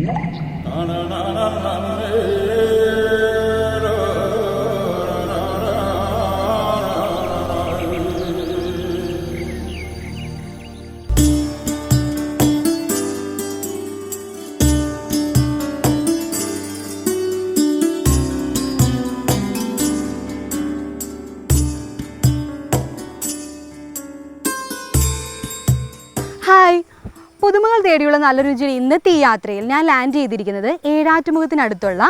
Hi, പുതുമകൾ തേടിയുള്ള നല്ല രുചിയിൽ ഇന്നത്തെ ഈ യാത്രയിൽ ഞാൻ ലാൻഡ് ചെയ്തിരിക്കുന്നത് ഏഴാറ്റുമുഖത്തിനടുത്തുള്ള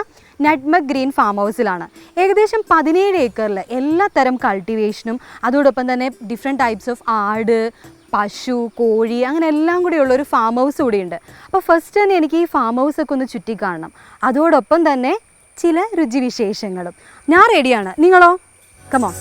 നട്ട്മഗ് ഗ്രീൻ ഫാം ഹൗസിലാണ്. ഏകദേശം 17 ഏക്കറിൽ എല്ലാ തരം കൾട്ടിവേഷനും അതോടൊപ്പം തന്നെ ഡിഫറെൻറ്റ് ടൈപ്സ് ഓഫ് ആട്, പശു, കോഴി അങ്ങനെ എല്ലാം കൂടിയുള്ള ഒരു ഫാം ഹൗസ് കൂടിയുണ്ട്. അപ്പോൾ ഫസ്റ്റ് തന്നെ എനിക്ക് ഈ ഫാം ഹൗസൊക്കെ ഒന്ന് ചുറ്റിക്കാണണം, അതോടൊപ്പം തന്നെ ചില രുചിവിശേഷങ്ങളും. ഞാൻ റെഡിയാണ്, നിങ്ങളോ? കമോൺ.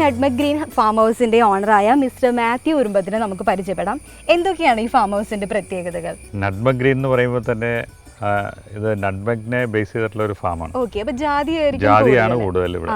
നട്ട്മഗ് ഗ്രീൻ ഫാം ഹൗസിന്റെ ഓണറായ മിസ്റ്റർ മാത്യു ഉറുമ്പത്തിനെ നമുക്ക് പരിചയപ്പെടാം. എന്തൊക്കെയാണ് ഈ ഫാം ഹൗസിന്റെ പ്രത്യേകതകൾ? നട്ട്മഗ് ഗ്രീൻ എന്ന് പറയുമ്പോൾ തന്നെ ഇത് നട്ട്മഗിനെ ബേസ് ചെയ്തിട്ടുള്ള ഒരു ഫാമാണ്. ഓക്കെ, അപ്പോൾ ജാതിയാണ് കൂടുതൽ ഇവിടെ.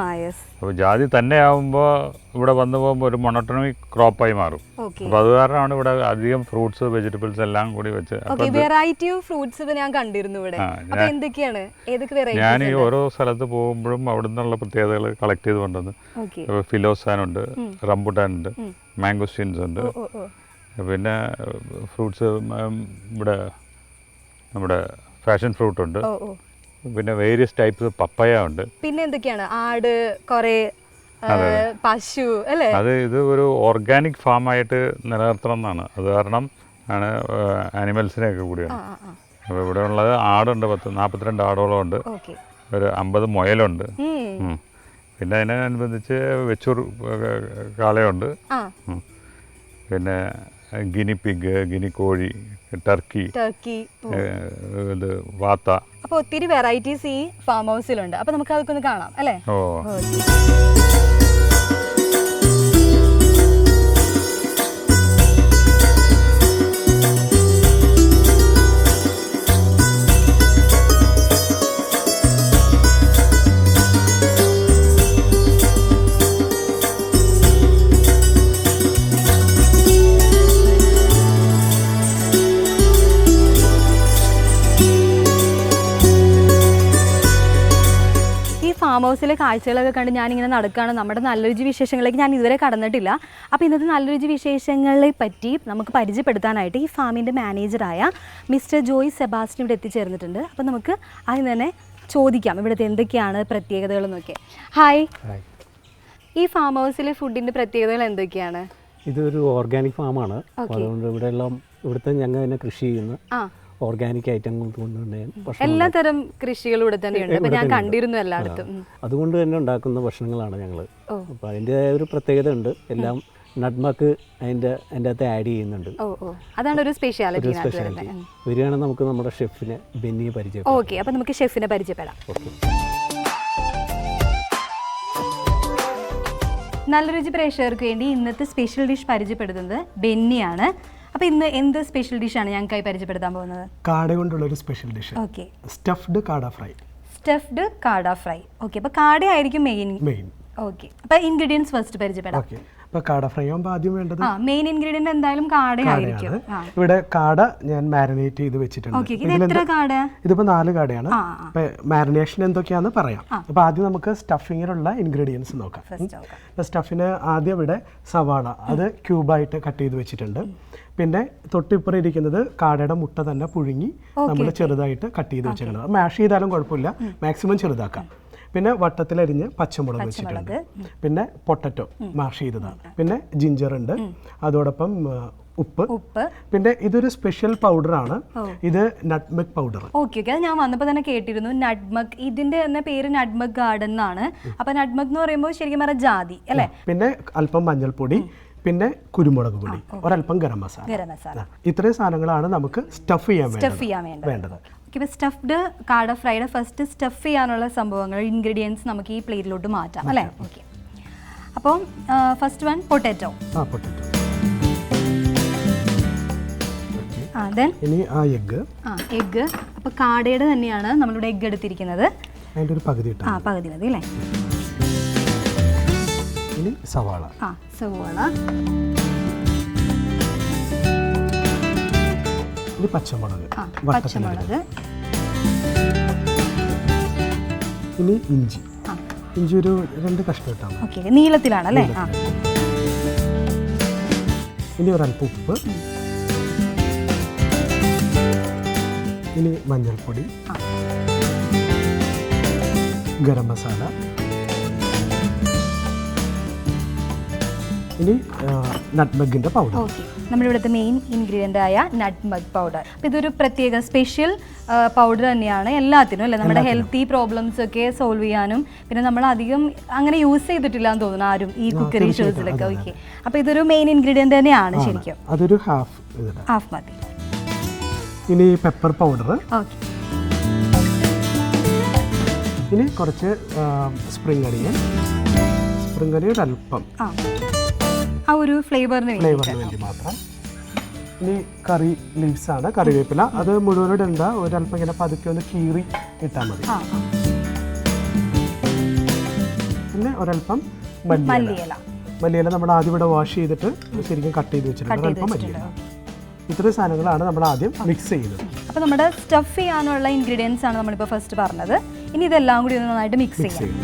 അപ്പോൾ ജാതി തന്നെ ആവുമ്പോൾ ഇവിടെ വന്നു പോകുമ്പോൾ ഒരു മൊണോട്ടോണിക് ക്രോപ്പായി മാറും. അപ്പോൾ അത് കാരണമാണ് ഇവിടെ അധികം ഫ്രൂട്ട്സ്, വെജിറ്റബിൾസ് എല്ലാം കൂടി വെച്ച്. വെറൈറ്റി ഓഫ് ഫ്രൂട്ട്സ് ഞാൻ കണ്ടിരുന്നു ഇവിടെ. അപ്പോൾ എന്തൊക്കെയാണ്, ഏതൊക്കെ വെറൈറ്റി? ഞാൻ ഈ ഓരോ സ്ഥലത്ത് പോകുമ്പോഴും അവിടെ നിന്നുള്ള പ്രത്യേകതകൾ കളക്ട് ചെയ്ത് കൊണ്ടുവന്ന് ഫിലോസാനുണ്ട്, റംബുട്ടാനുണ്ട്, മാംഗോസ്റ്റീൻസ് ഉണ്ട്, പിന്നെ ഫ്രൂട്ട്സ് ഇവിടെ നമ്മുടെ ഫാഷൻ ഫ്രൂട്ട് ഉണ്ട്, പിന്നെ വേരിയസ് ടൈപ്സ് പപ്പയ ഉണ്ട്. പിന്നെ എന്തൊക്കെയാണ്? ആട്, കുറേ പശു അല്ലേ? ഇത് ഒരു ഓർഗാനിക് ഫാം ആയിട്ട് നിലനിർത്തണം എന്നാണ്. അത് കാരണം ആണ് ആനിമൽസിനെയൊക്കെ കൂടിയാണ്. അപ്പോൾ ഇവിടെ ഉള്ളത് ആടുണ്ട്, 42 ആടോളം ഉണ്ട്, ഒരു 50 മുയലുണ്ട്, പിന്നെ അതിനനുബന്ധിച്ച് വെച്ചൂർ കാളയുണ്ട്, പിന്നെ ഗിനി പിഗ്, ഗിനി കോഴി, ടർക്കി, ഇത് വാത്ത. അപ്പോൾ ഒത്തിരി വെറൈറ്റീസ് ഈ ഫാം ഹൗസിലുണ്ട്. അപ്പോൾ നമുക്ക് അതൊക്കെ ഒന്ന് കാണാം അല്ലേ? ഫാം ഹൗസിലെ കാഴ്ചകളൊക്കെ കണ്ട് ഞാനിങ്ങനെ നടക്കുകയാണ്. നമ്മുടെ നല്ല രുചി വിശേഷങ്ങളിലേക്ക് ഞാൻ ഇതുവരെ കടന്നിട്ടില്ല. അപ്പോൾ ഇന്നത്തെ നല്ല രുചി വിശേഷങ്ങളെ പറ്റി നമുക്ക് പരിചയപ്പെടുത്താനായിട്ട് ഈ ഫാമിൻ്റെ മാനേജറായ മിസ്റ്റർ ജോയ് സെബാസ്റ്റ്യൻ ഇവിടെ എത്തിച്ചേർന്നിട്ടുണ്ട്. അപ്പോൾ നമുക്ക് ആദ്യം തന്നെ ചോദിക്കാം ഇവിടുത്തെ എന്തൊക്കെയാണ് പ്രത്യേകതകളെന്നൊക്കെ. ഹായ്, ഈ ഫാം ഹൗസിലെ ഫുഡിൻ്റെ പ്രത്യേകതകൾ എന്തൊക്കെയാണ്? ഇതൊരു ഓർഗാനിക് ഫാമാണ്. അതുകൊണ്ട് ഇവിടുത്തെ ഞങ്ങൾ തന്നെ കൃഷി ചെയ്യുന്ന ഓർഗാനിക് ഐറ്റങ്ങൾ കൊണ്ടുതന്നെ എല്ലാ തരം കൃഷികളും ഇവിടെ തന്നെയുണ്ട്. അപ്പോൾ ഞാൻ കണ്ടിരുന്നു എല്ലായിടത്തും. അതുകൊണ്ട് തന്നെ ഉണ്ടാക്കുന്ന ഭക്ഷണങ്ങളാണ് ഞങ്ങൾ. അപ്പോൾ അതിൻ്റെതായ ഒരു പ്രത്യേകത ഉണ്ട്. എല്ലാം നട്ട്മഗ് അതിൻ്റെ അകത്ത് ആഡ് ചെയ്യുന്നുണ്ട്. അതാണ് ഒരു സ്പെഷ്യാലിറ്റി. വരികയാണെങ്കിൽ നമുക്ക് നമ്മുടെ ഷെഫിനെ ബെന്നിയെ പരിചയപ്പെടാം. ഓക്കെ, അപ്പോൾ നമുക്ക് ഷെഫിനെ പരിചയപ്പെടാം. നല്ല രുചി പ്രേക്ഷകർക്ക് വേണ്ടി ഇന്നത്തെ സ്പെഷ്യൽ ഡിഷ് പരിചയപ്പെടുത്തുന്നത് ബെന്നിയാണ്. അപ്പോൾ ഇന്ന് എന്ത് സ്പെഷ്യൽ ഡിഷാണ് ഞങ്ങൾക്കായി പരിചയപ്പെടുത്താൻ പോകുന്നത്? കാട കൊണ്ടുള്ളൊരു സ്പെഷ്യൽ ഡിഷ്. ഓക്കെ, സ്റ്റഫ്ഡ് കാട ഫ്രൈ. സ്റ്റഫ്ഡ് കാട ഫ്രൈ. ഓക്കെ, അപ്പോൾ കാട ആയിരിക്കും മെയിൻ. ഓക്കെ, അപ്പോൾ ഇൻഗ്രീഡിയൻസ് ഫസ്റ്റ് പരിചയപ്പെടാം. ഓക്കെ, അപ്പോൾ കാട ഫ്രൈ ആകുമ്പോൾ ആദ്യം വേണ്ടത് മെയിൻ ഇൻഗ്രീഡിയൻറ്റ് എന്തായാലും കാടയായിരിക്കും. ഇവിടെ കാട ഞാൻ മാരിനേറ്റ് ചെയ്ത് വെച്ചിട്ടുണ്ട്. ഇതിപ്പോൾ 4 കാടയാണ്. അപ്പോൾ മാരിനേഷൻ എന്തൊക്കെയാണെന്ന് പറയാം. അപ്പോൾ ആദ്യം നമുക്ക് സ്റ്റഫിങ്ങിനുള്ള ഇൻഗ്രീഡിയൻസ് നോക്കാം. അപ്പോൾ സ്റ്റഫിന് ആദ്യം ഇവിടെ സവാള, അത് ക്യൂബായിട്ട് കട്ട് ചെയ്ത് വെച്ചിട്ടുണ്ട്. പിന്നെ തൊട്ടിപ്പുറം ഇരിക്കുന്നത് കാടയുടെ മുട്ട തന്നെ പുഴുങ്ങി നമ്മൾ ചെറുതായിട്ട് കട്ട് ചെയ്ത് വെച്ചിട്ടുണ്ട്. മാഷ് ചെയ്താലും കുഴപ്പമില്ല, മാക്സിമം ചെറുതാക്കാം. പിന്നെ വട്ടത്തിലരിഞ്ഞ് പച്ചമുളക് വെച്ചിട്ടുണ്ട്. പിന്നെ പൊട്ടറ്റോ മാഷ് ചെയ്തതാണ്. പിന്നെ ജിഞ്ചർ ഉണ്ട്, അതോടൊപ്പം ഉപ്പ്. പിന്നെ ഇതൊരു സ്പെഷ്യൽ പൗഡറാണ്, ഇത് നട്ട്മഗ് പൗഡർ. ഓക്കെ, അത് ഞാൻ വന്നപ്പോൾ തന്നെ കേട്ടിരുന്നു നട്ട്മഗ്. ഇതിന്റെ തന്നെ പേര് നട്ട്മഗ് ഗാർഡൻ എന്നാണ്. അപ്പൊ നട്ട്മഗ് എന്ന് പറയുമ്പോൾ ശരിക്കും പറഞ്ഞാൽ ജാതി അല്ലേ? പിന്നെ അല്പം മഞ്ഞൾപ്പൊടി, പിന്നെ കുരുമുളക് പൊടി, ഒരല്പം ഗരം മസാല. ഇത്രയും സാധനങ്ങളാണ് നമുക്ക് സ്റ്റഫ് ചെയ്യാൻ വേണ്ടത്. ഇപ്പോൾ സ്റ്റഫ്ഡ് കാട ഫ്രൈഡ് ഫസ്റ്റ് സ്റ്റഫ് ചെയ്യാനുള്ള സംഭവങ്ങൾ ഇൻഗ്രീഡിയൻസ് നമുക്ക് ഈ പ്ലേറ്റിലോട്ട് മാറ്റാം അല്ലേ? ഓക്കെ. അപ്പോൾ ഫസ്റ്റ് വൺ പൊട്ടാറ്റോ. ഇനി ആ എഗ്ഗ്. എഗ്ഗ്. അപ്പോൾ കാടയുടെ തന്നെയാണ് നമ്മളിവിടെ എഗ്ഗ് എടുത്തിരിക്കുന്നത്. അതിൻ്റെ ഒരു പകുതി ഇട്ടാൽ പകുതി മതി അല്ലേ? ഇനി സവാള. സവാള. ഇനി പച്ചമുളക്. പച്ചമുളക്. ഇനി ഇഞ്ചി. ഇഞ്ചി ഒരു 2 കഷ്ണം ഇട്ടാൽ മതി. ഓക്കെ. നീളത്തിലാണല്ലേ? ഇനി ഒരല്പം ഉപ്പ്. ഇനി മഞ്ഞൾപ്പൊടി, ഗരം മസാല, ഇനി നട്ട്മഗിൻ്റെ പൗഡർ. ഓക്കെ. നമ്മുടെ ഇവിടുത്തെ മെയിൻ ഇൻഗ്രീഡിയൻ്റ് ആയ നട്ട്മഗ് പൗഡർ. അപ്പോൾ ഇതൊരു പ്രത്യേക സ്പെഷ്യൽ പൗഡർ തന്നെയാണ് എല്ലാത്തിനും അല്ലേ? നമ്മുടെ ഹെൽത്തി പ്രോബ്ലംസ് ഒക്കെ സോൾവ് ചെയ്യാനും. പിന്നെ നമ്മൾ അധികം അങ്ങനെ യൂസ് ചെയ്തിട്ടില്ല എന്ന് തോന്നുന്നു ആരും ഈ കുക്കറി ഷോസിലൊക്കെ. ഓക്കെ. അപ്പോൾ ഇതൊരു മെയിൻ ഇൻഗ്രീഡിയൻ്റ് തന്നെയാണ് ശരിക്കും. അതൊരു ഹാഫ് മതി. ഇനി പെപ്പർ പൗഡർ. ഓക്കെ. ഇനി കുറച്ച് സ്പ്രിംഗ് അനിയൻ. സ്പ്രിംഗ് അനിയൻ ഒരല്പം ആ ഒരു ഫ്ലേവറിന് വേണ്ടി മാത്രം. ഇനി കറി ലീവ്സ് ആണ്, കറിവേപ്പില. അത് മുഴുവനും ഇടണ്ട, ഒരല്പം ഇങ്ങനെ പതുക്കെ ഒന്ന് കീറി ഇട്ടാൽ മതി. പിന്നെ ഒരല്പം മല്ലിയില. മല്ലിയില നമ്മൾ ആദ്യം ഇവിടെ വാഷ് ചെയ്തിട്ട് ശരിക്കും കട്ട് ചെയ്ത് വെച്ചിട്ടുണ്ട്. ഒരല്പം മല്ലിയില. ഇത്രയും സാധനങ്ങളാണ് നമ്മൾ ആദ്യം മിക്സ് ചെയ്യുന്നത്. അപ്പോൾ നമ്മുടെ സ്റ്റഫ് ചെയ്യാനുള്ള ഇൻഗ്രീഡിയൻസ് ആണ് നമ്മളിപ്പോൾ ഫസ്റ്റ് പറഞ്ഞത്. ഇനി ഇതെല്ലാം കൂടി ഒന്ന് നന്നായിട്ട് മിക്സ് ചെയ്യാം.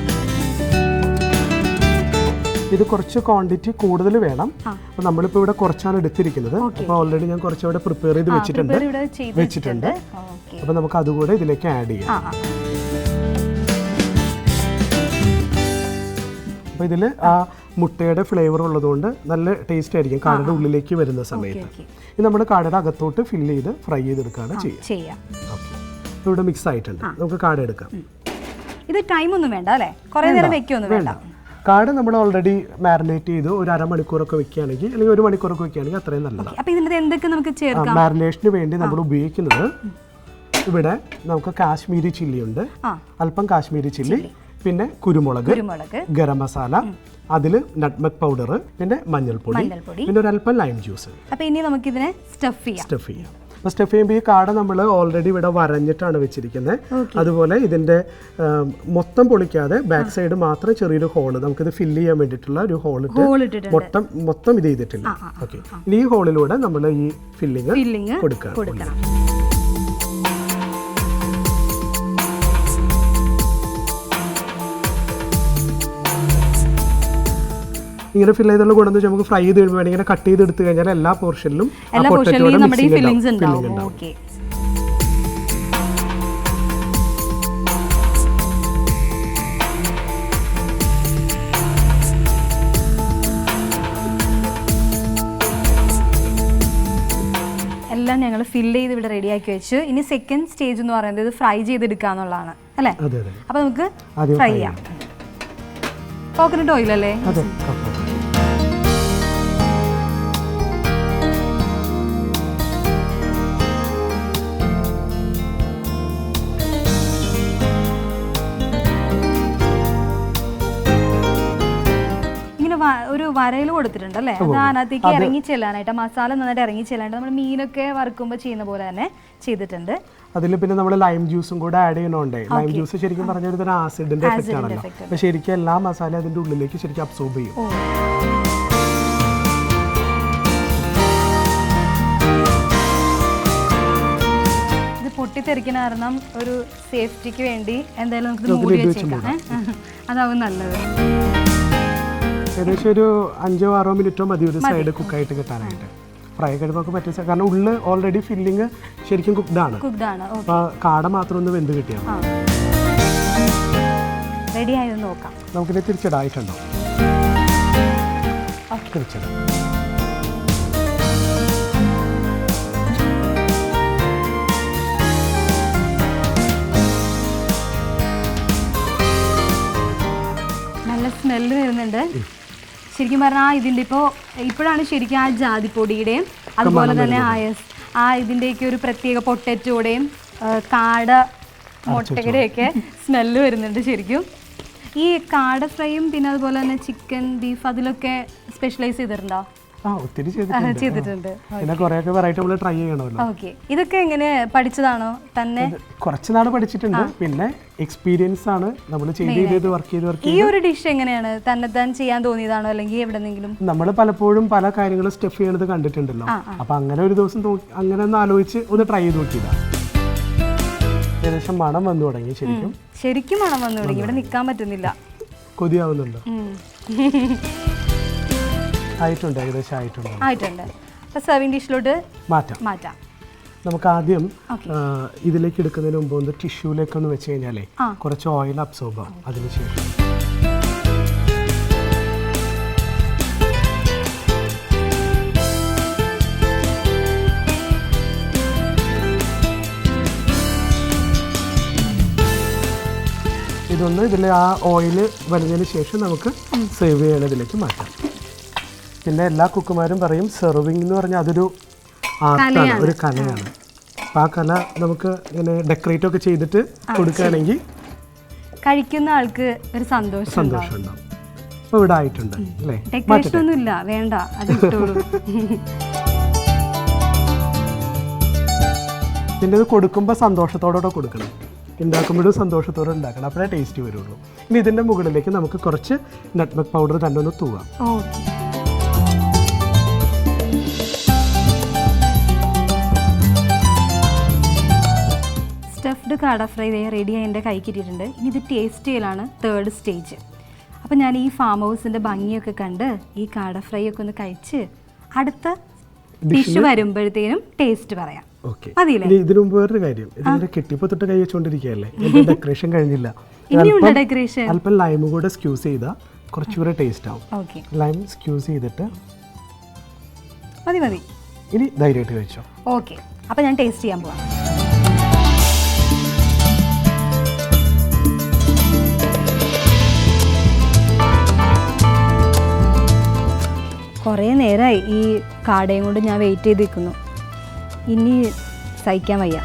ഇത് കുറച്ച് ക്വാണ്ടിറ്റി കൂടുതൽ വേണം. അപ്പോൾ നമ്മളിപ്പോൾ ഇവിടെ കുറച്ചാണ് എടുത്തിരിക്കുന്നത്. അപ്പോൾ ഓൾറെഡി ഞാൻ കുറച്ചുകൂടെ പ്രിപ്പയർ ചെയ്ത് വെച്ചിട്ടുണ്ട്. അപ്പോൾ നമുക്ക് അതുകൂടെ ഇതിലേക്ക് ആഡ് ചെയ്യാം. അപ്പോൾ ഇതിൽ ആ മുട്ടയുടെ ഫ്ലേവർ ഉള്ളതുകൊണ്ട് നല്ല ടേസ്റ്റ് ആയിരിക്കും കാടയുടെ ഉള്ളിലേക്ക് വരുന്ന സമയത്ത്. ഇത് നമ്മൾ കാടയുടെ അകത്തോട്ട് ഫില്ല് ചെയ്ത് ഫ്രൈ ചെയ്തെടുക്കുകയാണ് ചെയ്യുക. ഓക്കെ. ഇവിടെ മിക്സ് ആയിട്ടുണ്ട്. നമുക്ക് കാട എടുക്കാം. ഇത് ടൈം ഒന്നും വേണ്ട അല്ലേ? കുറേ നേരം വെക്കൊന്നും വേണ്ട. കാട നമ്മൾ ഓൾറെഡി മാരിനേറ്റ് ചെയ്ത് ഒരു അരമണിക്കൂറൊക്കെ വെക്കുകയാണെങ്കിൽ അല്ലെങ്കിൽ 1 മണിക്കൂറൊക്കെ വെക്കുകയാണെങ്കിൽ അത്രയും നല്ലതാണ്. അപ്പോൾ ഇതിനകത്ത് എന്തൊക്കെ നമുക്ക് ചേർക്കാം? മാരിനേഷന് വേണ്ടി നമ്മൾ ഉപയോഗിക്കുന്നത് ഇവിടെ നമുക്ക് കാശ്മീരി ചില്ലി ഉണ്ട്, അല്പം കാശ്മീരി ചില്ലി, പിന്നെ കുരുമുളക്, ഗരം മസാല, അതിൽ നട്ട്മഗ് പൗഡർ, പിന്നെ മഞ്ഞൾപ്പൊടി, പിന്നെ ഒരല്പം ലൈം ജ്യൂസ്. അപ്പോൾ ഇനി നമുക്ക് ഇതിനെ സ്റ്റഫ് ചെയ്യാം. അപ്പോൾ സ്റ്റഫ് ചെയ്യുമ്പോൾ ഈ കാട നമ്മൾ ഓൾറെഡി ഇവിടെ വരഞ്ഞിട്ടാണ് വെച്ചിരിക്കുന്നത്. അതുപോലെ ഇതിൻ്റെ മൊത്തം പൊളിക്കാതെ ബാക്ക് സൈഡ് മാത്രം ചെറിയൊരു ഹോള് നമുക്കിത് ഫില്ല് ചെയ്യാൻ വേണ്ടിയിട്ടുള്ള ഒരു ഹോളിട്ട് മൊത്തം ഇത് ചെയ്തിട്ടില്ല. ഓക്കെ. ഇനി ഈ ഹോളിലൂടെ നമ്മൾ ഈ ഫില്ലിങ് കൊടുക്കണം. ഇങ്ങനെ ഫില്ല് ചെയ്തുള്ള ഗുണം എന്ന് വെച്ചാൽ നമുക്ക് ഫ്രൈ ചെയ്ത് കഴിയുമ്പോൾ ഇങ്ങനെ കട്ട് ചെയ്ത് എടുത്തു കഴിഞ്ഞാൽ എല്ലാ പോർഷനിലും നമ്മുടെ ഈ ഫില്ലിങ്സ് ഉണ്ടാവും. ഓക്കെ. എല്ലാം ഞങ്ങൾ ഫില്ല് ചെയ്ത് ഇവിടെ റെഡിയാക്കി വെച്ചു. ഇനി സെക്കൻഡ് സ്റ്റേജ് എന്ന് പറയുന്നത് ഇത് ഫ്രൈ ചെയ്തെടുക്കുക എന്നുള്ളതാണ് അല്ലേ? അപ്പോൾ നമുക്ക് ഫ്രൈ ചെയ്യാം. കോക്കനട്ട് ഓയിൽ അല്ലേ? ഒരു വരയിൽ കൊടുത്തിട്ടുണ്ട് അല്ലേ? അത് അതിനകത്തേക്ക് ഇറങ്ങി ചെല്ലാനായിട്ട് മസാല നന്നായിട്ട് ഇറങ്ങി ചെല്ലാനായിട്ട് നമ്മൾ മീനൊക്കെ വറുക്കുമ്പോൾ ചെയ്യുന്ന പോലെ തന്നെ ചെയ്തിട്ടുണ്ട്. അതിൽ പിന്നെ നമ്മൾ ലൈം ജ്യൂസും കൂടെ ആഡ് ചെയ്യണോണ്ടേ ലൈം ജ്യൂസ് ശരിക്കും പറഞ്ഞ ഒരു തരം ആസിഡിന്റെ എഫക്റ്റ് ആണല്ലോ. അപ്പോൾ ശരിക്കും എല്ലാ മസാല അതിന്റെ ഉള്ളിലേക്ക് ശരിക്കും അബ്സോർബ് ചെയ്യും. ഇത് പൊട്ടിത്തെറിക്കുന്ന കാരണം ഒരു സേഫ്റ്റിക്ക് വേണ്ടി എന്തായാലും നമുക്ക് മൂടി വെച്ചേക്കാം. അതാവും നല്ലത്. ഏകദേശം ഒരു 5-6 മിനിറ്റോ മതി ഒരു സൈഡ് കുക്കായിട്ട് കിട്ടാനായിട്ട്. ഫ്രൈ കഴിയുമ്പോൾ പറ്റിയ കാരണം ഉള്ളിൽ ഓൾറെഡി ഫില്ലിങ് ശരിക്കും കുക്ക്ഡാണ്. അപ്പോൾ കാട മാത്രം ഒന്ന് വെന്ത് കിട്ടിയാൽ റെഡി ആയത് നോക്കാം. നമുക്കിത് തിരിച്ചിടായിട്ടുണ്ടോ? തിരിച്ചിടാം. നല്ല സ്മെല്ല് വരുന്നുണ്ട്. ശരിക്കും പറഞ്ഞാൽ ഇതിൻ്റെ ഇപ്പോഴാണ് ശരിക്കും ആ ജാതിപ്പൊടിയുടെയും അതുപോലെ തന്നെ ഇതിൻ്റെയൊക്കെ ഒരു പ്രത്യേക പൊട്ടറ്റോടെയും കാട മുട്ടയുടെയൊക്കെ സ്മെല്ല് വരുന്നുണ്ട് ശരിക്കും. ഈ കാട ഫ്രൈയും പിന്നെ അതുപോലെ തന്നെ ചിക്കൻ ബീഫ് അതിലൊക്കെ സ്പെഷ്യലൈസ് ചെയ്തിട്ടുണ്ടോ? ഒത്തിരി ചെയ്തിട്ടുണ്ട്. പിന്നെ കുറേയൊക്കെ വെറൈറ്റി നമ്മൾ ട്രൈ ചെയ്യണമല്ലോ. ഓക്കെ, ഇതൊക്കെ എങ്ങനെ പഠിച്ചതാണോ തന്നെ? കുറച്ച് നാൾ പഠിച്ചിട്ടുണ്ട്, പിന്നെ എക്സ്പീരിയൻസ് ആണ് നമ്മൾ ചെയ്ത് വർക്ക് ചെയ്ത്. ഈ ഒരു ഡിഷ് എങ്ങനെയാണ് തന്നെത്താൻ ചെയ്യാൻ തോന്നിയതാണോ അല്ലെങ്കിൽ എവിടെന്നെങ്കിലും? നമ്മൾ പലപ്പോഴും പല കാര്യങ്ങളും സ്റ്റഫ് ചെയ്യണത് കണ്ടിട്ടുണ്ടല്ലോ, അപ്പൊ അങ്ങനെ ഒരു ദിവസം അങ്ങനെ ഒന്ന് ആലോചിച്ച് ഒന്ന് ട്രൈ ചെയ്ത് നോക്കിയതാണ്. ഏകദേശം മണം വന്നു തുടങ്ങി. ശരിക്കും മണം വന്നു തുടങ്ങി. ഇവിടെ നിൽക്കാൻ പറ്റുന്നില്ല. കൊതിയാവുന്നുണ്ടോ? ആയിട്ടുണ്ട്, ഏകദേശം ആയിട്ടുണ്ട്. അപ്പോൾ സെർവിങ് ഡിഷിലോട്ട് മാറ്റാം. നമുക്ക് ആദ്യം ഇതിലേക്ക് എടുക്കുന്നതിന് മുമ്പ് ഒന്ന് ടിഷ്യൂലേക്ക് ഒന്ന് വെച്ച് കഴിഞ്ഞാലേ കുറച്ച് ഓയിൽ അബ്സോർബ് ആവും. അതിനുശേഷം ഇതൊന്ന് ഇതിൽ ആ ഓയിൽ വരുന്നതിന് ശേഷം നമുക്ക് സെർവ് ചെയ്യണതിലേക്ക് മാറ്റാം. പിന്നെ എല്ലാ കുക്കുമാരും പറയും സെർവിങ് എന്ന് പറഞ്ഞാൽ അതൊരു ആർട്ടാണ്, ഒരു കലയാണ്. അപ്പം ആ കല നമുക്ക് ഇങ്ങനെ ഡെക്കറേറ്റ് ഒക്കെ ചെയ്തിട്ട് കൊടുക്കുകയാണെങ്കിൽ കഴിക്കുന്ന ആൾക്ക് ഒരു സന്തോഷം ഉണ്ടാവും. അപ്പോൾ ഇവിടെ ആയിട്ടുണ്ട് അല്ലേ? ഡെക്കറേഷൻ ഒന്നും ഇല്ല, വേണ്ട, അത് ഇട്ടോളൂ. പിന്നെ ഇത് കൊടുക്കുമ്പോൾ സന്തോഷത്തോടെ കൊടുക്കണം, ഉണ്ടാക്കുമ്പോഴും സന്തോഷത്തോടെ ഉണ്ടാക്കണം, അപ്പോഴേ ടേസ്റ്റ് വരുള്ളൂ. ഇനി ഇതിൻ്റെ മുകളിലേക്ക് നമുക്ക് കുറച്ച് നട്ട്മഗ് പൗഡർ തന്നെ ഒന്ന് തൂവാം. സ്റ്റഫ്ഡ് കാട ഫ്രൈ റെഡി ആയി എൻ്റെ കൈ കിട്ടിയിട്ടുണ്ട്. ഇനി ഇത് ടേസ്റ്റ് ചെയ്യലാണ് 3rd സ്റ്റേജ്. അപ്പം ഞാൻ ഈ ഫാം ഹൗസിൻ്റെ ഭംഗിയൊക്കെ കണ്ട് ഈ കാട ഫ്രൈ ഒക്കെ ഒന്ന് കഴിച്ച് അടുത്ത ഡിഷ് വരുമ്പോഴത്തേനും ടേസ്റ്റ് പറയാം. ഇതിനു മുമ്പ് വേറൊരു കാര്യം, ഇതിന്റെ കെട്ടിപ്പോ തൊട്ട് കൈ വെച്ചോണ്ടിരിക്കുകയല്ലേ, ഡെക്കറേഷൻ കഴിഞ്ഞില്ല. അല്പം ലൈം കൂടെ സ്ക്യൂസ് ചെയ്താൽ കുറച്ചുകൂടെ ടേസ്റ്റ് ആവും. ലൈം സ്ക്യൂസ് ചെയ്തിട്ട് മതി. ഇനി ധൈര്യമായിട്ട് കഴിച്ചോ. ഓക്കെ, അപ്പം ഞാൻ ടേസ്റ്റ് ചെയ്യാൻ പോവാം. കുറേ നേരമായി ഈ കാടയും കൊണ്ട് ഞാൻ വെയിറ്റ് ചെയ്ത് നിൽക്കുന്നു. ഇനി സഹിക്കാൻ വയ്യ.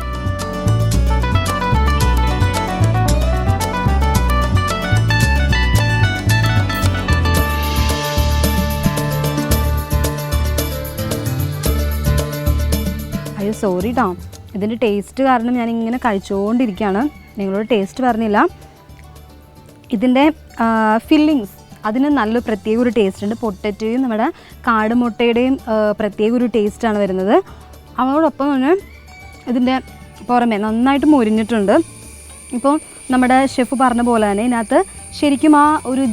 അയ്യോ സോറി ട്ടോ, ഇതിൻ്റെ ടേസ്റ്റ് കാരണം ഞാൻ ഇങ്ങനെ കഴിച്ചുകൊണ്ടിരിക്കുകയാണ്. നിങ്ങളോട് ടേസ്റ്റ് പറഞ്ഞില്ല. ഇതിൻ്റെ ഫില്ലിങ്സ് അതിന് നല്ല പ്രത്യേക ഒരു ടേസ്റ്റ് ഉണ്ട്. പൊട്ടറ്റോയും നമ്മുടെ കാടുമുട്ടയുടെയും പ്രത്യേക ഒരു ടേസ്റ്റാണ് വരുന്നത്. അതോടൊപ്പം തന്നെ ഇതിൻ്റെ പുറമെ നന്നായിട്ട് മൊരിഞ്ഞിട്ടുണ്ട്. ഇപ്പോൾ നമ്മുടെ ഷെഫ് പറഞ്ഞ പോലെ തന്നെ ഇതിനകത്ത് ശരിക്കും ആ ഒരു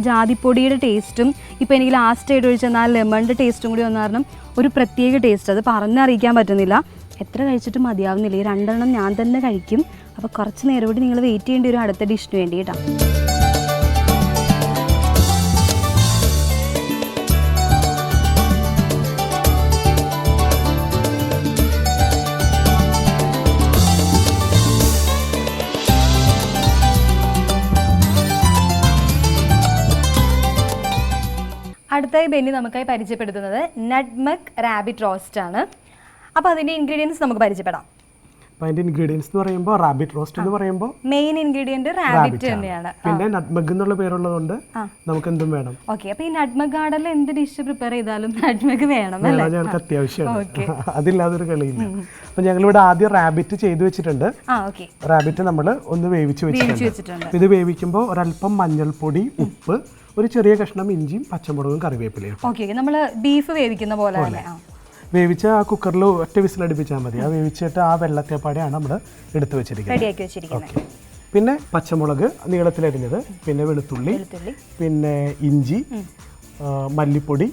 ജാതിപ്പൊടിയുടെ ടേസ്റ്റും ഇപ്പോൾ എനിക്ക് ലാസ്റ്റായിട്ട് ഒഴിച്ചെന്ന ആ ലെമണിൻ്റെ ടേസ്റ്റും കൂടി വന്ന കാരണം ഒരു പ്രത്യേക ടേസ്റ്റ്, അത് പറഞ്ഞറിയിക്കാൻ പറ്റുന്നില്ല. എത്ര കഴിച്ചിട്ട് മതിയാവുന്നില്ല. ഈ 2 എണ്ണം ഞാൻ തന്നെ കഴിക്കും. അപ്പോൾ കുറച്ച് നേരം കൂടി നിങ്ങൾ വെയിറ്റ് ചെയ്യേണ്ടി വരും അടുത്ത ഡിഷിന് വേണ്ടിയിട്ടാണ്. അടുത്തായി ബെന്നി നമുക്കായി പരിചയപ്പെടുത്തുന്നത് നട്ട്മഗ് റാബിറ്റ് റോസ്റ്റ് ആണ്. അപ്പോൾ അതിൻ്റെ ഇൻഗ്രീഡിയൻസ് നമുക്ക് പരിചയപ്പെടാം. അപ്പോൾ അതിൻ്റെ ഇൻഗ്രീഡിയൻസ് എന്ന് പറയുമ്പോൾ റാബിറ്റ് റോസ്റ്റ് എന്ന് പറയുമ്പോൾ മെയിൻ ഇൻഗ്രീഡിയൻറ്റ് റാബിറ്റ് തന്നെയാണ്. പിന്നെ നട്ട്മഗ് എന്നുള്ള പേരുള്ളതുകൊണ്ട് നമുക്ക് എന്തും വേണം. ഓക്കെ, അപ്പോൾ ഈ നട്ട്മഗ് ഗാർഡനിൽ എന്ത് ഡിഷ് പ്രിപ്പയർ ചെയ്താലും നട്ട്മഗ് വേണം അല്ലേ? ഞങ്ങൾക്ക് അത്യാവശ്യമാണ്, അതില്ലാതൊരു കളിയില്ല. അപ്പോൾ ഞങ്ങളിവിടെ ആദ്യം റാബിറ്റ് ചെയ്ത് വെച്ചിട്ടുണ്ട്. റാബിറ്റ് നമ്മൾ ഒന്ന് വേവിച്ച് വെച്ചിട്ടുണ്ട്. ഇത് വേവിക്കുമ്പോൾ ഒരല്പം മഞ്ഞൾപ്പൊടി, ഉപ്പ്, ഒരു ചെറിയ കഷ്ണം ഇഞ്ചിയും പച്ചമുളകും കറിവേപ്പിലയും. നമ്മൾ ബീഫ് വേവിക്കുന്ന പോലെ വേവിച്ച ആ കുക്കറിൽ ഒറ്റ വിസിലടിപ്പിച്ചാൽ മതി. ആ വേവിച്ചിട്ട് ആ വെള്ളത്തേപ്പാടെയാണ് നമ്മൾ എടുത്തു വെച്ചിരിക്കുന്നത്. പിന്നെ പച്ചമുളക് നീളത്തിലരിഞ്ഞത്, പിന്നെ വെളുത്തുള്ളി, പിന്നെ ഇഞ്ചി, മല്ലിപ്പൊടി,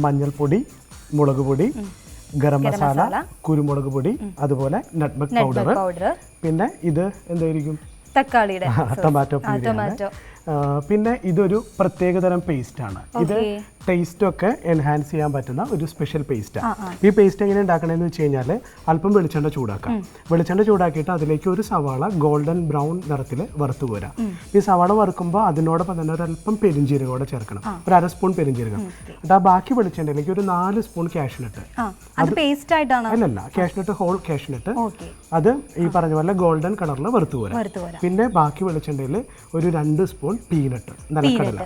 മഞ്ഞൾപ്പൊടി, മുളക് പൊടി, ഗരം മസാല, കുരുമുളക് പൊടി, അതുപോലെ നട്ട്മഗ് പൗഡർ. പിന്നെ ഇത് എന്തായിരിക്കും? തക്കാളിയുടെ ടൊമാറ്റോ. പിന്നെ ഇതൊരു പ്രത്യേകതരം പേസ്റ്റാണ്. ഇത് ടേസ്റ്റൊക്കെ എൻഹാൻസ് ചെയ്യാൻ പറ്റുന്ന ഒരു സ്പെഷ്യൽ പേസ്റ്റാണ്. ഈ പേസ്റ്റ് എങ്ങനെ ഉണ്ടാക്കണമെന്ന് വെച്ച് കഴിഞ്ഞാൽ അല്പം വെളിച്ചെണ്ണ ചൂടാക്കാം. വെളിച്ചെണ്ണ ചൂടാക്കിയിട്ട് അതിലേക്ക് ഒരു സവാള ഗോൾഡൻ ബ്രൗൺ നിറത്തിൽ വറുത്ത് പോരാം. ഈ സവാള വറുക്കുമ്പോൾ അതിനോടൊപ്പം തന്നെ ഒരല്പം പെരിഞ്ചീരകം കൂടെ ചേർക്കണം, ഒരു 1/2 സ്പൂൺ പെരിഞ്ചീരകം. എന്നിട്ട് ആ ബാക്കി വെളിച്ചെണ്ണയിലേക്ക് ഒരു 4 സ്പൂൺ കാഷ്നട്ട്. അല്ലല്ല, കാഷ്നട്ട്, ഹോൾ കാഷ്നട്ട്. അത് ഈ പറഞ്ഞ പോലെ ഗോൾഡൻ കളറിൽ വറുത്ത് പോരാം. പിന്നെ ബാക്കി വെളിച്ചെണ്ണയിൽ ഒരു 2 സ്പൂൺ പീനട്ട്, നിലക്കടല.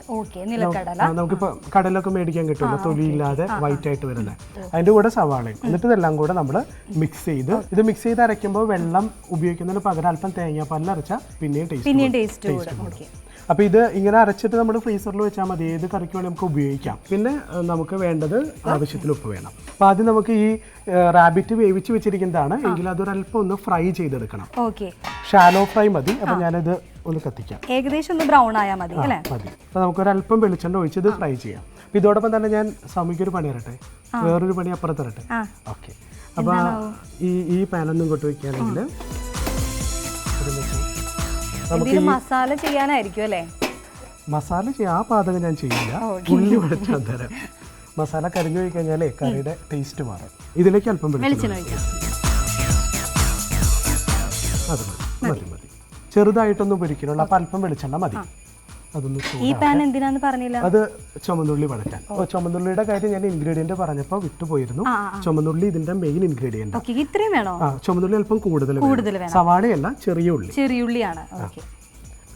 നമുക്കിപ്പോൾ കടലൊക്കെ മേടിക്കാൻ കിട്ടുമല്ലോ, തൊലിയില്ലാതെ വൈറ്റ് ആയിട്ട് വരുന്നത്. അതിൻ്റെ കൂടെ സവാളയും. എന്നിട്ട് ഇതെല്ലാം കൂടെ നമ്മൾ മിക്സ് ചെയ്ത് അരയ്ക്കുമ്പോൾ വെള്ളം ഉപയോഗിക്കുന്നതിന് പകരം അല്പം തേങ്ങാപ്പാലിൽ അരച്ചാൽ പിന്നെയും ടേസ്റ്റ് കൂടും. അപ്പോൾ ഇത് ഇങ്ങനെ അരച്ചിട്ട് നമ്മൾ ഫ്രീസറിൽ വെച്ചാൽ മതി, ഏത് കറിക്ക് വേണമെങ്കിൽ നമുക്ക് ഉപയോഗിക്കാം. പിന്നെ നമുക്ക് വേണ്ടത് ആവശ്യത്തിന് ഉപ്പ് വേണം. അപ്പോൾ ആദ്യം നമുക്ക് ഈ റാബിറ്റ് വേവിച്ച് വെച്ചിരിക്കുന്നതാണ് എങ്കിൽ അതൊരല്പം ഒന്ന് ഫ്രൈ ചെയ്തെടുക്കണം. ഷാലോ ഫ്രൈ മതി. അപ്പോൾ ഞാനത് ഒന്ന് കത്തിക്കാം, ഏകദേശം ഒന്ന് ബ്രൗൺ ആയാൽ മതി. അപ്പോൾ നമുക്കൊരല്പം വെളിച്ചെണ്ണ ഒഴിച്ച് ഇത് ഫ്രൈ ചെയ്യാം. അപ്പോൾ ഇതോടൊപ്പം തന്നെ ഞാൻ സൗമ്യക്കൊരു പണി തരട്ടെ, വേറൊരു പണി അപ്പുറത്ത് തരട്ടെ. ഓക്കെ, അപ്പോൾ ഈ പാനൊന്നും ഇങ്ങോട്ട് വയ്ക്കുകയാണെങ്കിൽ മസാല ചെയ്യാനായിരിക്കും അല്ലേ? മസാല ചെയ്യാം, ആ പാചകം ഞാൻ ചെയ്യില്ല, ഉള്ളി വഴച്ചാൽ തരാം. മസാല കരിഞ്ഞു പോയി കഴിഞ്ഞാലേ കറിയുടെ ടേസ്റ്റ് മാറും. ഇതിലേക്ക് അല്പം വെളിച്ചെണ്ണ ഒഴിക്കാം. അത് മതി മതി, ചെറുതായിട്ടൊന്നും പൊരിക്കണുള്ളൂ. അപ്പം അല്പം വെളിച്ചെണ്ണ മതി. അതൊന്ന് അത് ചുമന്നുള്ളി വഴറ്റാൻ. ചുമന്നുള്ളിയുടെ കാര്യം ഞാൻ ഇൻഗ്രീഡിയന്റ് പറഞ്ഞപ്പോൾ വിട്ടുപോയിരുന്നു. ചുമന്നുള്ളി ഇതിന്റെ മെയിൻ ഇൻഗ്രീഡിയന്റ്. ചുമന്നുള്ളി അല്പം കൂടുതൽ, സവാളയല്ല, ചെറിയ ഉള്ളിയാണ്.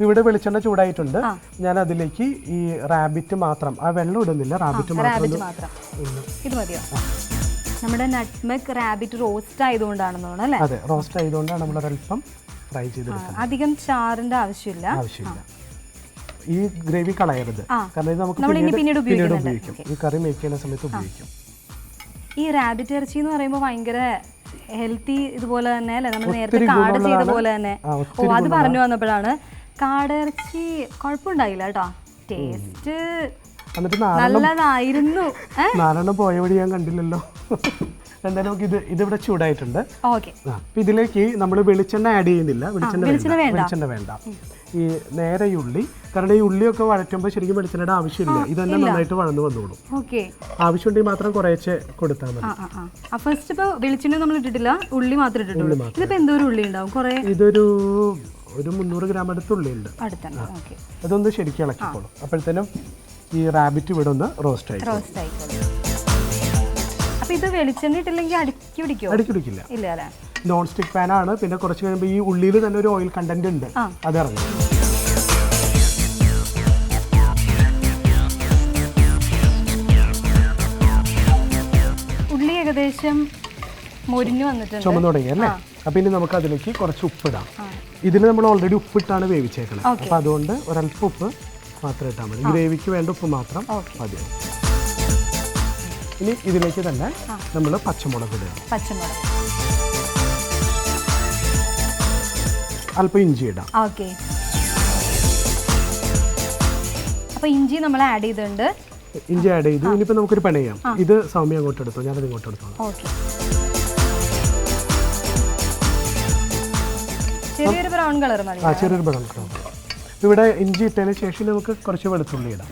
ഇവിടെ വെളിച്ചെണ്ണ ചൂടായിട്ടുണ്ട്. ഞാൻ അതിലേക്ക് ഈ റാബിറ്റ് മാത്രം, ആ വെള്ളം ഇടുന്നില്ല, റാബിറ്റ് മാത്രം. നമ്മുടെ നട്ട്മെഗ് റാബിറ്റ് റോസ്റ്റ് ആയതുകൊണ്ടാണെന്ന് തോന്നുന്നു അല്ലേ? അതെ, റോസ്റ്റ് ആയതുകൊണ്ടാണ് നമ്മൾ ഒരല്പം ഫ്രൈ ചെയ്തെടുക്കുന്നത്. അധികം ചാറിന്റെ ആവശ്യമില്ല. ഈ ഗ്രേവി കളയരുത്, കാരണം ഇത് നമുക്ക് പിന്നീട് ഉപയോഗിക്കും. ഈ കറി മേക്ക് ചെയ്യുന്ന സമയത്ത് ഉപയോഗിക്കും. ഈ റാബിറ്റ് ഇറച്ചി എന്ന് പറയുമ്പോൾ ഭയങ്കര ഹെൽത്തി ഇതുപോലെ തന്നെ അല്ലേ? നമ്മൾ നേരത്തെ കാട ചെയ്ത പോലെ തന്നെ. അത് പറഞ്ഞു വന്നപ്പോഴാണ് കാടിറച്ചി കുഴപ്പമുണ്ടായില്ല കേട്ടോ, ടേസ്റ്റ് നല്ലതായിരുന്നു. 4 പോയ വഴി ഞാൻ കണ്ടില്ലല്ലോ. എന്തായാലും നമുക്ക് ഇതിവിടെ ചൂടായിട്ടുണ്ട്. ഇതിലേക്ക് നമ്മൾ വെളിച്ചെണ്ണ ആഡ് ചെയ്യുന്നില്ല, വെളിച്ചെണ്ണ വേണ്ട. ഈ നേരെ ഈ ഉള്ളി, കാരണം ഈ ഉള്ളിയൊക്കെ വഴറ്റുമ്പോൾ ശരിക്കും വെളിച്ചെണ്ണയുടെ ആവശ്യമില്ല, ഇത് തന്നെ നന്നായിട്ട് വഴന്നു വന്നോളും. ആവശ്യമുണ്ടെങ്കിൽ മാത്രം കുറേശ്ശെ കൊടുത്താൽ മതി. ഫസ്റ്റ് ഇപ്പോൾ വെളിച്ചെണ്ണ നമ്മൾ ഇട്ടിട്ടില്ല, ഉള്ളി മാത്രം ഇട്ടിട്ടുള്ളൂ. ഇതിപ്പോൾ എന്തോരം ഉള്ളി ഉണ്ടാവും? ഇതൊരു 300 ഗ്രാം അടുത്ത് ഉള്ളി ഉണ്ട്. അതൊന്ന് ശരിക്കും ഇളക്കിക്കോളും. അപ്പോഴത്തേനും ഈ റാബിറ്റ് ഇവിടെ ഒന്ന് റോസ്റ്റ് ആയിക്കോളും. ഇത് വെളിച്ചെണ്ണ ഇട്ടില്ലെങ്കിൽ അടുക്കി പിടിക്കില്ല. നോൺ സ്റ്റിക്ക് പാനാണ്. പിന്നെ കുറച്ച് കഴിയുമ്പോൾ ഈ ഉള്ളിയിൽ തന്നെ ഒരു ഓയിൽ കണ്ടന്റ് ഉണ്ട്, അത് ഇറങ്ങും. ഉള്ളി ഏകദേശം മൊരിഞ്ഞു വന്നിട്ടുണ്ട്, ചുമന്നു തുടങ്ങി അല്ലേ? അപ്പം ഇനി നമുക്ക് അതിലേക്ക് കുറച്ച് ഉപ്പിടാം. ഇതിൽ നമ്മൾ ഓൾറെഡി ഉപ്പിട്ടാണ് വേവിച്ചേക്കുന്നത്. അപ്പം അതുകൊണ്ട് ഒരല്പം ഉപ്പ് മാത്രം ഇട്ടാൽ മതി. ഗ്രേവിക്ക് വേണ്ട ഉപ്പ് മാത്രം മതി. ഇനി ഇതിലേക്ക് തന്നെ നമ്മൾ പച്ചമുളക് ഇടുക, അല്പം ഇഞ്ചി ഇടാം. അപ്പോൾ ഇഞ്ചി നമ്മൾ ആഡ് ചെയ്തിട്ടുണ്ട്. ഇഞ്ചി ആഡ് ചെയ്തു. ഇനിയിപ്പോൾ നമുക്കൊരു പണി ചെയ്യാം. ഇത് സൗമ്യ അങ്ങോട്ട് എടുത്തോ, ഞാനത് ഇങ്ങോട്ട് എടുത്തോളാം. ചെറിയൊരു ബ്രൗൺ കളർ മതി. ചെറിയൊരു ബ്രൗൺ കളർ. ഇവിടെ ഇഞ്ചി ഇട്ടതിന് ശേഷം നമുക്ക് കുറച്ച് വെളുത്തുള്ളി ഇടാം.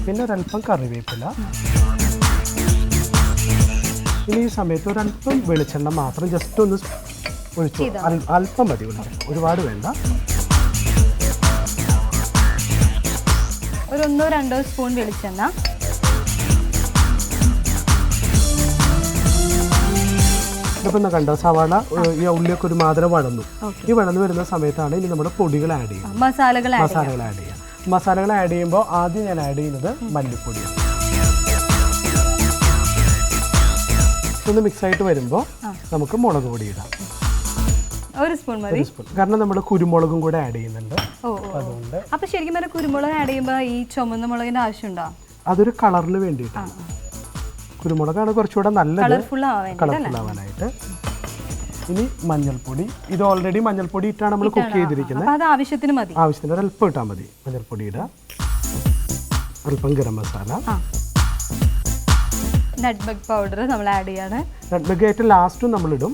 പിന്നെ ഒരല്പം കറിവേപ്പില. ഇനി ഈ സമയത്ത് ഒരല്പം വെളിച്ചെണ്ണ മാത്രം ജസ്റ്റ് ഒന്ന് ഒഴിച്ചു, അല്പം മതി വെളിച്ചെണ്ണ, ഒരുപാട് വേണ്ട. ഒരു 1-2 സ്പൂൺ വെളിച്ചെണ്ണ. ഇതിപ്പോൾ കണ്ടോ, സവാള ഈ ഉള്ളിയൊക്കെ ഒരു മാതിരം വഴന്നു. ഈ വഴന്നു വരുന്ന സമയത്താണ് ഇനി നമ്മുടെ പൊടികൾ ആഡ് ചെയ്യുക, മസാലകൾ ആഡ് ചെയ്യുക. മസാലകൾ ആഡ് ചെയ്യുമ്പോൾ ആദ്യം ഞാൻ ആഡ് ചെയ്യുന്നത് മല്ലിപ്പൊടിയാണ്. ഒന്ന് മിക്സ് ആയിട്ട് വരുമ്പോൾ നമുക്ക് മുളക് പൊടി ഇടാം. 1 സ്പൂൺ മതി, കാരണം നമ്മൾ കുരുമുളകും കൂടെ ആഡ് ചെയ്യുന്നുണ്ട്. അതുകൊണ്ട് അപ്പോൾ ശരിക്കും പറഞ്ഞാൽ കുരുമുളക് ആഡ് ചെയ്യുമ്പോൾ ഈ ചുമന്ന മുളകിന്റെ ആവശ്യമുണ്ടോ? അതൊരു കളറിന് വേണ്ടിയിട്ടാണ്. കുരുമുളകാണ് കുറച്ചുകൂടെ നല്ലത്, കളർഫുൾ ആവാനായിട്ട്. ഇനി മഞ്ഞൾപ്പൊടി. ഇത് ഓൾറെഡി മഞ്ഞൾപ്പൊടി ഇട്ടാണ് നമ്മൾ കുക്ക് ചെയ്തിരിക്കുന്നത്. ആവശ്യത്തിന് ഒരല്പം ഇട്ടാൽ മതി. മഞ്ഞൾപ്പൊടി ഇടുക, അല്പം ഗരം മസാല, നട്ട്മെഗ് പൗഡർ നമ്മൾ ആഡ് ചെയ്യാണ്. നട്ട്മെഗ് ഏറ്റവും ലാസ്റ്റും നമ്മളിടും.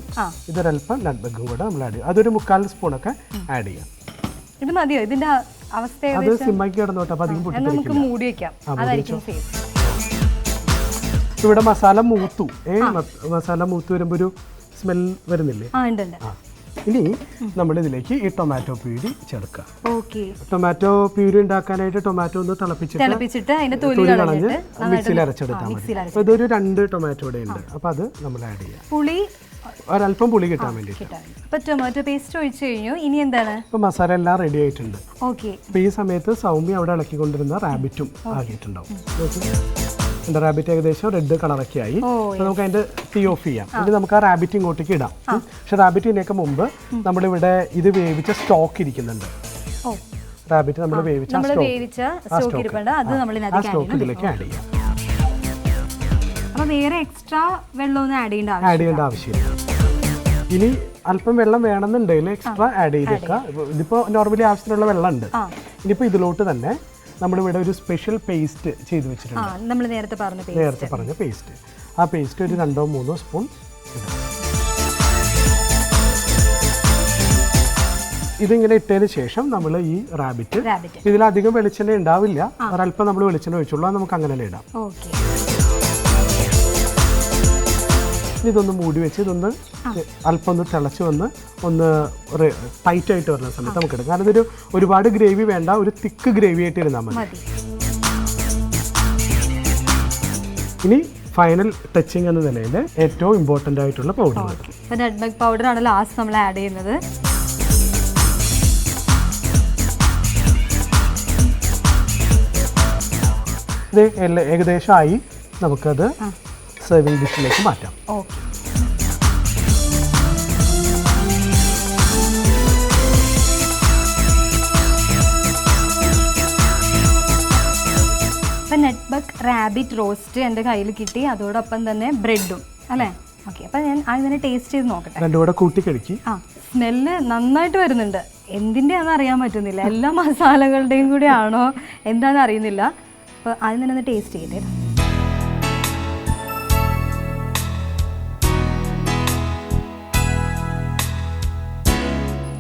ഇതൊരല്പം നട്ട്മെഗും കൂടെ നമ്മൾ ആഡ് ചെയ്യും. അതൊരു 3/4 സ്പൂണൊക്കെ ആഡ് ചെയ്യാം. ഇത് മതിയോ? ഇതിന്റെ അവസ്ഥ അത് സിമ്മാക്കി കിടന്നോട്ടെ, അപ്പോൾ അധികം നമുക്ക് പൊട്ടിത്തെറിക്കില്ല. മൂടി വെക്കാം, അതായിരിക്കും സേഫ്. ഇവിടെ മസാല മൂത്തു. മസാല മൂത്ത് വരുമ്പോൾ ഒരു സ്മെൽ വരുന്നില്ലേ? ഉണ്ട്. ഇനി നമ്മൾ ഇതിലേക്ക് ഈ ടൊമാറ്റോ പ്യൂരി ചേർക്കുക. ഓക്കെ. ടൊമാറ്റോ പ്യൂരി ഉണ്ടാക്കാനായിട്ട് ടൊമാറ്റോ ഒന്ന് തിളപ്പിച്ചിട്ട് അതിന്റെ തൊലി കളഞ്ഞ് മിക്സിയിൽ അരച്ചെടുത്താൽ മതി. അപ്പോൾ ഇതൊരു 2 ടൊമാറ്റോയുടെ ഉണ്ട്, അപ്പോൾ അത് നമ്മൾ ആഡ് ചെയ്യാം. പുളി ഒരല്പം പുളി കിട്ടാൻ വേണ്ടിയിട്ട്. അപ്പോൾ ടൊമാറ്റോ പേസ്റ്റ് ഒഴിച്ച് കഴിഞ്ഞു. ഇനി എന്താണ്? ഇപ്പോൾ മസാല എല്ലാം റെഡി ആയിട്ടുണ്ട്. ഓക്കെ. അപ്പോൾ ഈ സമയത്ത് സൗമ്യ അവിടെ ഇളക്കിക്കൊണ്ടിരുന്ന റാബിറ്റും ആക്കിയിട്ടുണ്ടാവും. എൻ്റെ റാബിറ്റ് ഏകദേശം റെഡ് കളറൊക്കെ ആയി. അപ്പോൾ നമുക്ക് അതിൻ്റെ തീ ഓഫ് ചെയ്യാം. ഇനി നമുക്ക് ആ റാബിറ്റ് ഇങ്ങോട്ടേക്ക് ഇടാം. പക്ഷെ റാബിറ്റിനൊക്കെ മുമ്പ് നമ്മളിവിടെ ഇത് വേവിച്ച സ്റ്റോക്ക് ഇരിക്കുന്നുണ്ട്. റാബിറ്റ് നമ്മൾ വേവിച്ച സ്റ്റോക്ക് ഇതിലേക്ക് ആഡ് ചെയ്യാം. അപ്പോൾ വേറെ എക്സ്ട്രാ വെള്ളമൊന്നും ആഡ് ചെയ്യേണ്ട ആവശ്യമില്ല. ഇനി അല്പം വെള്ളം വേണമെന്നുണ്ടെങ്കിൽ എക്സ്ട്രാ ആഡ് ചെയ്തേക്കാം. ഇതിപ്പോൾ നോർമലി ആവശ്യത്തിനുള്ള വെള്ളം ഉണ്ട്. ഇനിയിപ്പോൾ ഇതിലോട്ട് തന്നെ നമ്മളിവിടെ ഒരു സ്പെഷ്യൽ പേസ്റ്റ് ചെയ്ത് വെച്ചിട്ടുണ്ട്. നമ്മൾ നേരത്തെ പറഞ്ഞ പേസ്റ്റ്. ആ പേസ്റ്റ് ഒരു 2-3 സ്പൂൺ ഇടാം. ഇതിങ്ങനെ ഇട്ടതിന് ശേഷം നമ്മൾ ഈ റാബിറ്റ്, ഇതിലധികം വെളിച്ചെണ്ണ ഉണ്ടാവില്ല, ഒരല്പം നമ്മൾ വെളിച്ചെണ്ണ ഒഴിച്ചുള്ളൂ, അത് നമുക്ക് അങ്ങനെ ഇടാം. ഇതൊന്ന് മൂടി വെച്ച് ഇതൊന്ന് അല്പം ഒന്ന് തിളച്ച് വന്ന് ഒന്ന് ടൈറ്റ് ആയിട്ട് വരുന്ന സമയത്ത് നമുക്ക് ഇടാം. കാരണം ഇതൊരു ഒരുപാട് ഗ്രേവി വേണ്ട, ഒരു തിക്ക് ഗ്രേവി ആയിട്ട് ഇരുന്നാൽ മതി. ഇനി ഫൈനൽ ടച്ചിങ് എന്ന നിലയിൽ ഏറ്റവും ഇമ്പോർട്ടൻ്റ് ആയിട്ടുള്ള പൗഡർ. നട്ട്മെഗ് പൗഡർ ആണ് ലാസ്റ്റ് നമ്മൾ ആഡ് ചെയ്യുന്നത്. ഇത് ഏകദേശം ആയി. നമുക്കത് സെർവിങ് ഡിഷിലേക്ക് മാറ്റാം. ഓക്കെ. അപ്പം നട്ട്മെഗ് റാബിറ്റ് റോസ്റ്റ് എൻ്റെ കയ്യിൽ കിട്ടി, അതോടൊപ്പം തന്നെ ബ്രെഡും അല്ലേ? ഓക്കെ. അപ്പം ഞാൻ അതിനെ ടേസ്റ്റ് ചെയ്ത് നോക്കട്ടെ. രണ്ടും കൂടെ കൂട്ടി കഴിക്കും. സ്മെല്ല് നന്നായിട്ട് വരുന്നുണ്ട്. എന്തിൻ്റെയാണെന്ന് അറിയാൻ പറ്റുന്നില്ല, എല്ലാ മസാലകളുടെയും കൂടെ ആണോ എന്താണെന്ന് അറിയുന്നില്ല. അപ്പോൾ ആദ്യം തന്നെ ഒന്ന് ടേസ്റ്റ് ചെയ്തേ.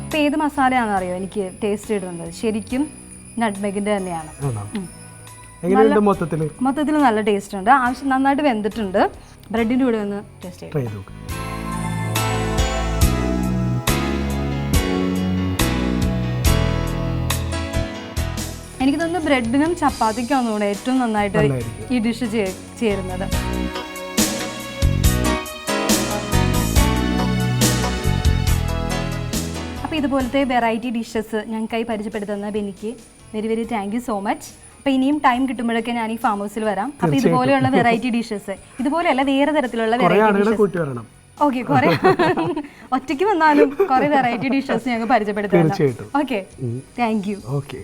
ഇപ്പം ഏത് മസാലയാണെന്ന് അറിയോ എനിക്ക് ടേസ്റ്റ് ഇടുന്നത്? ശരിക്കും നട്ട്മെഗിൻ്റെ തന്നെയാണ്. മൊത്തത്തിൽ നല്ല ടേസ്റ്റ് ഉണ്ട്. ആവശ്യം നന്നായിട്ട് വെന്തിട്ടുണ്ട്. ബ്രെഡിൻ്റെ കൂടെ ഒന്ന് ടേസ്റ്റ് ചെയ്തു. എനിക്ക് തോന്നുന്നു ബ്രെഡിനും ചപ്പാത്തിക്കും ഒന്നുകൂടെ ഏറ്റവും നന്നായിട്ട് ഈ ഡിഷ് ചേരുന്നത്. അപ്പോൾ ഇതുപോലത്തെ വെറൈറ്റി ഡിഷസ് ഞങ്ങൾക്കായി പരിചയപ്പെടുത്തുന്ന ബെന്നിക്ക് very thank you so much. അപ്പോൾ ഇനിയും ടൈം കിട്ടുമ്പോഴൊക്കെ ഞാൻ ഈ ഫാം ഹൗസിൽ വരാം. അപ്പോൾ ഇതുപോലെയുള്ള വെറൈറ്റി ഡിഷസ്, ഇതുപോലെയല്ല വേറെ തരത്തിലുള്ള വെറൈറ്റി ഡിഷസ്. ഓക്കെ, കുറെ ഒറ്റയ്ക്ക് വന്നാലും കുറെ വെറൈറ്റി ഡിഷസ് ഞങ്ങൾക്ക് പരിചയപ്പെടുത്താം. Okay, thank you.